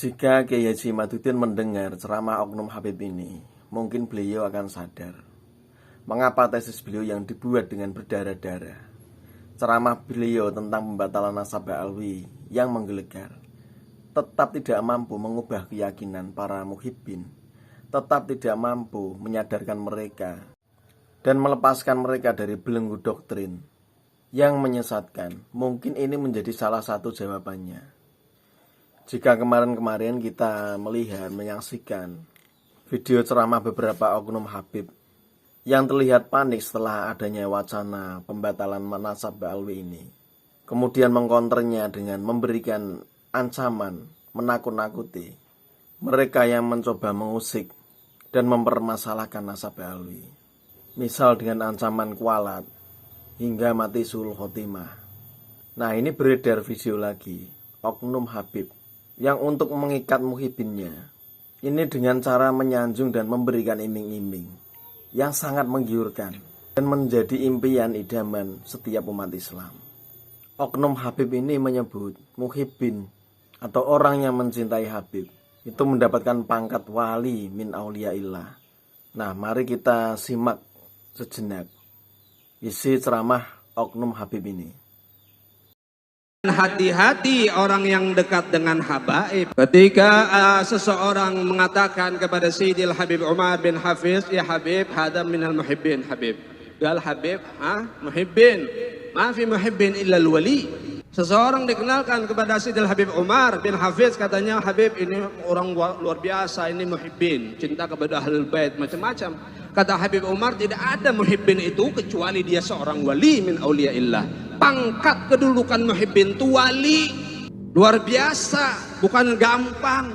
Jika Kiai Haji Imaduddin mendengar ceramah oknum Habib ini, mungkin beliau akan sadar mengapa tesis beliau yang dibuat dengan berdarah-darah, ceramah beliau tentang pembatalan nasabah alwi yang menggelegar, tetap tidak mampu mengubah keyakinan para muhibbin, tetap tidak mampu menyadarkan mereka dan melepaskan mereka dari belenggu doktrin yang menyesatkan. Mungkin ini menjadi salah satu jawabannya. Jika kemarin-kemarin kita melihat, menyaksikan video ceramah beberapa oknum Habib yang terlihat panik setelah adanya wacana pembatalan nasabah alwi ini, kemudian mengkonternya dengan memberikan ancaman, menakut-nakuti mereka yang mencoba mengusik dan mempermasalahkan nasabah alwi, misal dengan ancaman kualat hingga mati sul khotimah. Nah, ini beredar video lagi oknum Habib yang untuk mengikat muhibbinnya ini dengan cara menyanjung dan memberikan iming-iming yang sangat menggiurkan dan menjadi impian idaman setiap umat Islam. Oknum Habib ini menyebut muhibbin atau orang yang mencintai Habib itu mendapatkan pangkat wali min auliyaillah. Nah, mari kita simak sejenak isi ceramah oknum Habib ini. Hati-hati orang yang dekat dengan habaib. Ketika seseorang mengatakan kepada Sayyidil Habib Umar bin Hafiz, ya Habib, hada minal muhibbin Habib. Gal Habib, muhibbin. Ma fi muhibbin illa wali. Seseorang dikenalkan kepada Sayyidil Habib Umar bin Hafiz, katanya Habib ini orang luar biasa, ini muhibbin, cinta kepada ahlul bait, macam-macam. Kata Habib Umar, tidak ada muhibbin itu kecuali dia seorang wali min auliyaillah. Pangkat kedudukan muhibbin itu wali, luar biasa, bukan gampang.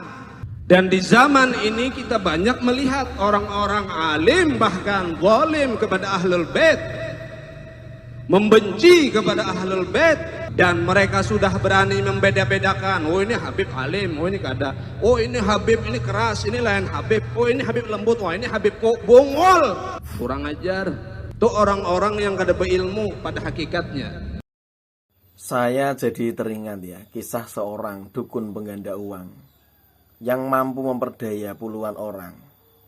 Dan di zaman ini kita banyak melihat orang-orang alim bahkan zalim kepada ahlul bait, membenci kepada ahlul bait, dan mereka sudah berani membeda-bedakan. Oh, ini Habib alim, oh ini kada, oh ini Habib ini keras, ini lain Habib, oh ini Habib lembut, wah ini Habib kok bongol, kurang ajar. Itu orang-orang yang kada berilmu pada hakikatnya. Saya jadi teringat ya kisah seorang dukun pengganda uang yang mampu memperdaya puluhan orang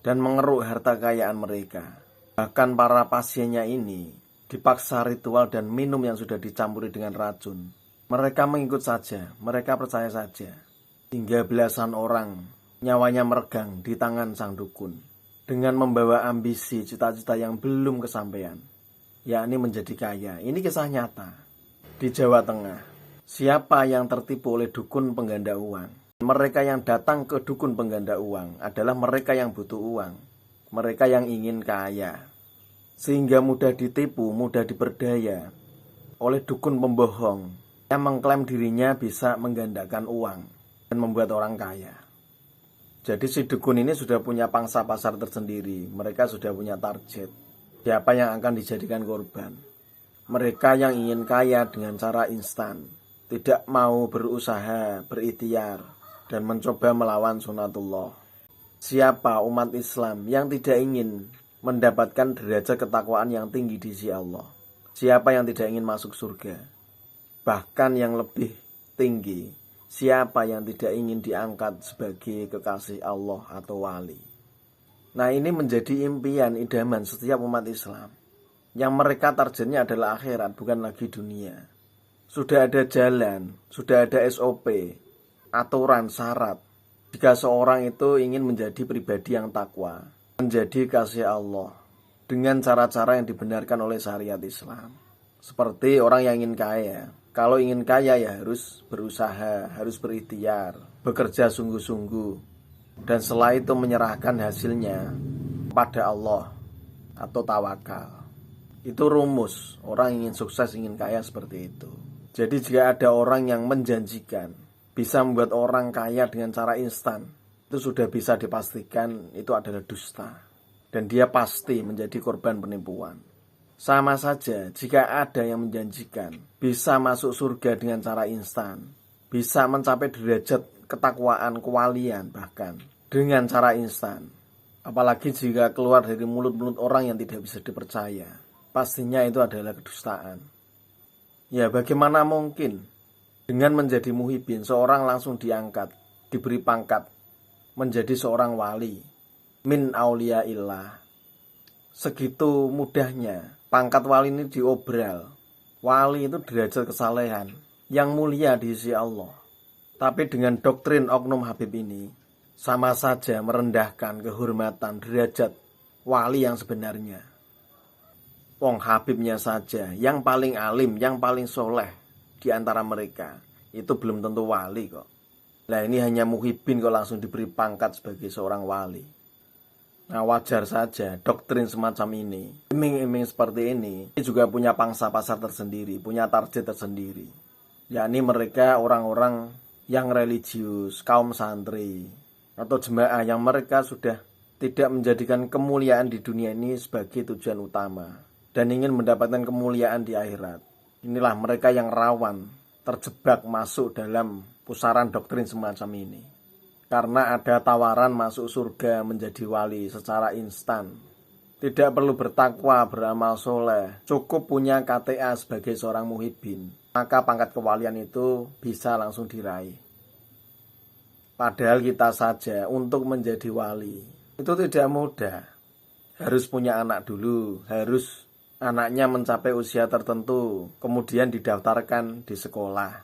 dan mengeruk harta kekayaan mereka. Bahkan para pasiennya ini dipaksa ritual dan minum yang sudah dicampuri dengan racun. Mereka mengikut saja, mereka percaya saja, hingga belasan orang nyawanya meregang di tangan sang dukun dengan membawa ambisi cita-cita yang belum kesampaian, yakni menjadi kaya. Ini kisah nyata di Jawa Tengah. Siapa yang tertipu oleh dukun pengganda uang? Mereka yang datang ke dukun pengganda uang adalah mereka yang butuh uang, mereka yang ingin kaya, sehingga mudah ditipu, mudah diperdaya oleh dukun pembohong yang mengklaim dirinya bisa menggandakan uang dan membuat orang kaya. Jadi si dukun ini sudah punya pangsa pasar tersendiri, mereka sudah punya target siapa yang akan dijadikan korban. Mereka yang ingin kaya dengan cara instan, tidak mau berusaha, berikhtiar, dan mencoba melawan sunatullah. Siapa umat Islam yang tidak ingin mendapatkan derajat ketakwaan yang tinggi di sisi Allah? Siapa yang tidak ingin masuk surga? Bahkan yang lebih tinggi, siapa yang tidak ingin diangkat sebagai kekasih Allah atau wali? Nah, ini menjadi impian idaman setiap umat Islam, yang mereka targetnya adalah akhirat, bukan lagi dunia. Sudah ada jalan, sudah ada SOP, aturan, syarat. Jika seorang itu ingin menjadi pribadi yang takwa, menjadi kasih Allah dengan cara-cara yang dibenarkan oleh syariat Islam. Seperti orang yang ingin kaya. Kalau ingin kaya ya harus berusaha, harus berikhtiar, bekerja sungguh-sungguh, dan setelah itu menyerahkan hasilnya pada Allah atau tawakal. Itu rumus orang ingin sukses, ingin kaya seperti itu. Jadi jika ada orang yang menjanjikan bisa membuat orang kaya dengan cara instan, itu sudah bisa dipastikan itu adalah dusta, dan dia pasti menjadi korban penipuan. Sama saja jika ada yang menjanjikan bisa masuk surga dengan cara instan, bisa mencapai derajat ketakwaan, kewalian bahkan dengan cara instan, apalagi jika keluar dari mulut-mulut orang yang tidak bisa dipercaya, pastinya itu adalah kedustaan. Ya, bagaimana mungkin dengan menjadi muhibbin seorang langsung diangkat diberi pangkat menjadi seorang wali min auliyaillah. Segitu mudahnya pangkat wali ini diobral. Wali itu derajat kesalehan yang mulia di sisi Allah. Tapi dengan doktrin oknum Habib ini sama saja merendahkan kehormatan derajat wali yang sebenarnya. Wong Habibnya saja yang paling alim, yang paling soleh di antara mereka itu belum tentu wali kok. Nah ini hanya muhibin kok langsung diberi pangkat sebagai seorang wali. Nah wajar saja doktrin semacam ini, iming-iming seperti ini juga punya pangsa pasar tersendiri, punya target tersendiri. Yakni mereka orang-orang yang religius, kaum santri atau jemaah yang mereka sudah tidak menjadikan kemuliaan di dunia ini sebagai tujuan utama dan ingin mendapatkan kemuliaan di akhirat. Inilah mereka yang rawan terjebak masuk dalam pusaran doktrin semacam ini. Karena ada tawaran masuk surga menjadi wali secara instan. Tidak perlu bertakwa, beramal soleh, cukup punya KTA sebagai seorang muhibin, maka pangkat kewalian itu bisa langsung diraih. Padahal kita saja untuk menjadi wali itu tidak mudah. Harus punya anak dulu, harus anaknya mencapai usia tertentu, kemudian didaftarkan di sekolah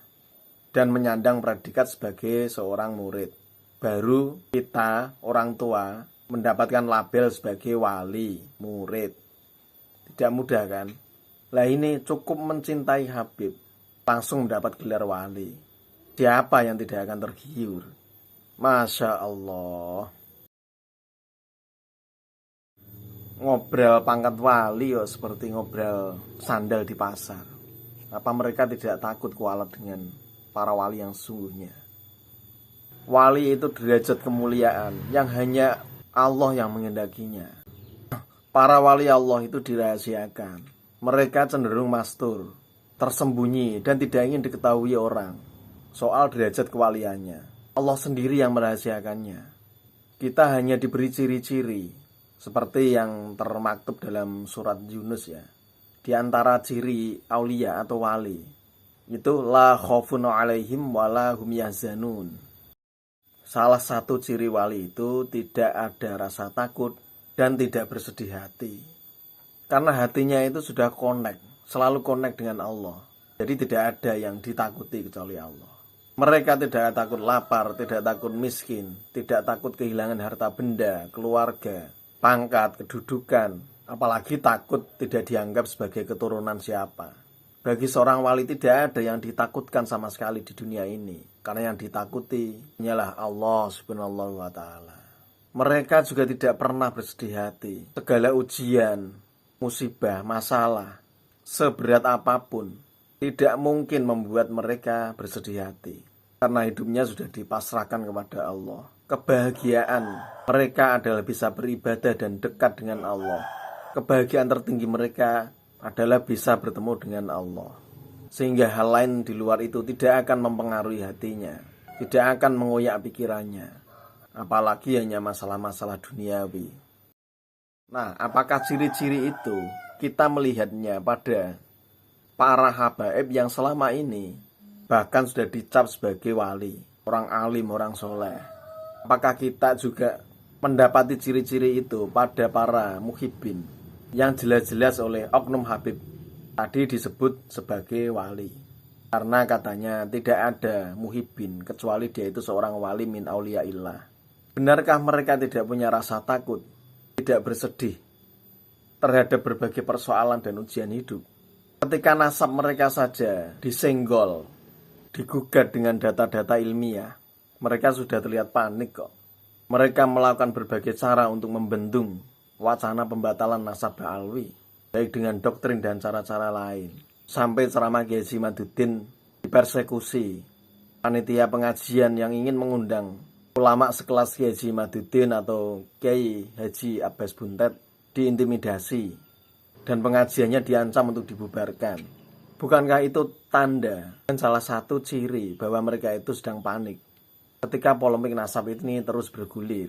dan menyandang predikat sebagai seorang murid. Baru kita, orang tua, mendapatkan label sebagai wali, murid. Tidak mudah kan? Lah ini cukup mencintai Habib, langsung mendapat gelar wali. Siapa yang tidak akan tergiur? Masya Allah. Ngobrol pangkat wali ya seperti ngobrol sandal di pasar. Apa mereka tidak takut kualat dengan para wali yang sesungguhnya? Wali itu derajat kemuliaan yang hanya Allah yang mengendakinya. Para wali Allah itu dirahasiakan. Mereka cenderung mastur, tersembunyi dan tidak ingin diketahui orang soal derajat kewaliannya. Allah sendiri yang merahasiakannya. Kita hanya diberi ciri-ciri seperti yang termaktub dalam surat Yunus ya. Di antara ciri aulia atau wali itu la khaufun 'alaihim wala hum yahzanun. Salah satu ciri wali itu tidak ada rasa takut dan tidak bersedih hati. Karena hatinya itu sudah connect, selalu connect dengan Allah. Jadi tidak ada yang ditakuti kecuali Allah. Mereka tidak takut lapar, tidak takut miskin, tidak takut kehilangan harta benda, keluarga, pangkat, kedudukan. Apalagi takut tidak dianggap sebagai keturunan siapa. Bagi seorang wali tidak ada yang ditakutkan sama sekali di dunia ini. Karena yang ditakuti hanyalah Allah subhanahu wa ta'ala. Mereka juga tidak pernah bersedih hati. Segala ujian, musibah, masalah, seberat apapun, tidak mungkin membuat mereka bersedih hati. Karena hidupnya sudah dipasrahkan kepada Allah. Kebahagiaan mereka adalah bisa beribadah dan dekat dengan Allah. Kebahagiaan tertinggi mereka adalah bisa bertemu dengan Allah. Sehingga hal lain di luar itu tidak akan mempengaruhi hatinya, tidak akan mengoyak pikirannya, apalagi hanya masalah-masalah duniawi. Nah, apakah ciri-ciri itu kita melihatnya pada para habaib yang selama ini bahkan sudah dicap sebagai wali, orang alim, orang soleh? Apakah kita juga mendapati ciri-ciri itu pada para muhibin yang jelas-jelas oleh oknum Habib tadi disebut sebagai wali? Karena katanya tidak ada muhibin kecuali dia itu seorang wali min auliyaillah. Benarkah mereka tidak punya rasa takut, tidak bersedih terhadap berbagai persoalan dan ujian hidup? Ketika nasab mereka saja disenggol, digugat dengan data-data ilmiah, mereka sudah terlihat panik kok. Mereka melakukan berbagai cara untuk membendung wacana pembatalan nasab Ba'alwi, baik dengan doktrin dan cara-cara lain. Sampai ceramah Kiai Haji Maduddin dipersekusi. Panitia pengajian yang ingin mengundang ulama sekelas Kiai Haji Maduddin atau Kiai Haji Abbas Buntet diintimidasi dan pengajiannya diancam untuk dibubarkan. Bukankah itu tanda dan salah satu ciri bahwa mereka itu sedang panik ketika polemik nasab ini terus bergulir?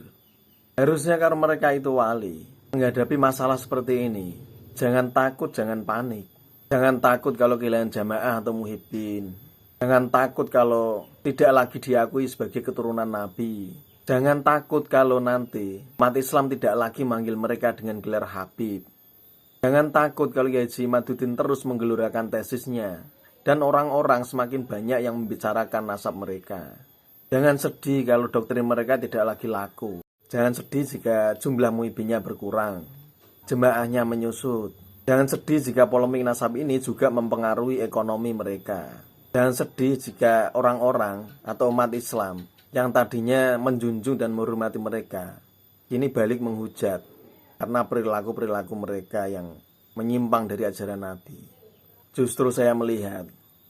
Harusnya kalau mereka itu wali, menghadapi masalah seperti ini, jangan takut, jangan panik. Jangan takut kalau kehilangan jamaah atau muhibin. Jangan takut kalau tidak lagi diakui sebagai keturunan Nabi. Jangan takut kalau nanti umat Islam tidak lagi manggil mereka dengan gelar Habib. Jangan takut kalau Kiai Haji Imaduddin terus menggelurakan tesisnya dan orang-orang semakin banyak yang membicarakan nasab mereka. Jangan sedih kalau doktrin mereka tidak lagi laku. Jangan sedih jika jumlah muhibinnya berkurang, jemaahnya menyusut. Jangan sedih jika polemik nasab ini juga mempengaruhi ekonomi mereka. Jangan sedih jika orang-orang atau umat Islam yang tadinya menjunjung dan menghormati mereka kini balik menghujat karena perilaku-perilaku mereka yang menyimpang dari ajaran Nabi. Justru saya melihat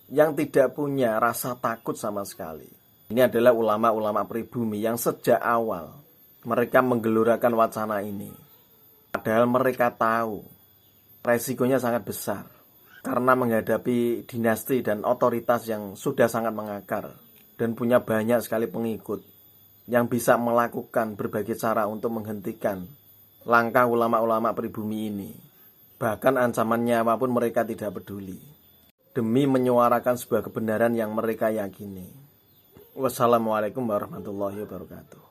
yang tidak punya rasa takut sama sekali, ini adalah ulama-ulama pribumi yang sejak awal mereka menggelurakan wacana ini. Padahal mereka tahu resikonya sangat besar karena menghadapi dinasti dan otoritas yang sudah sangat mengakar dan punya banyak sekali pengikut yang bisa melakukan berbagai cara untuk menghentikan langkah ulama-ulama pribumi ini. Bahkan ancaman nyawa pun mereka tidak peduli, demi menyuarakan sebuah kebenaran yang mereka yakini. Wassalamualaikum warahmatullahi wabarakatuh.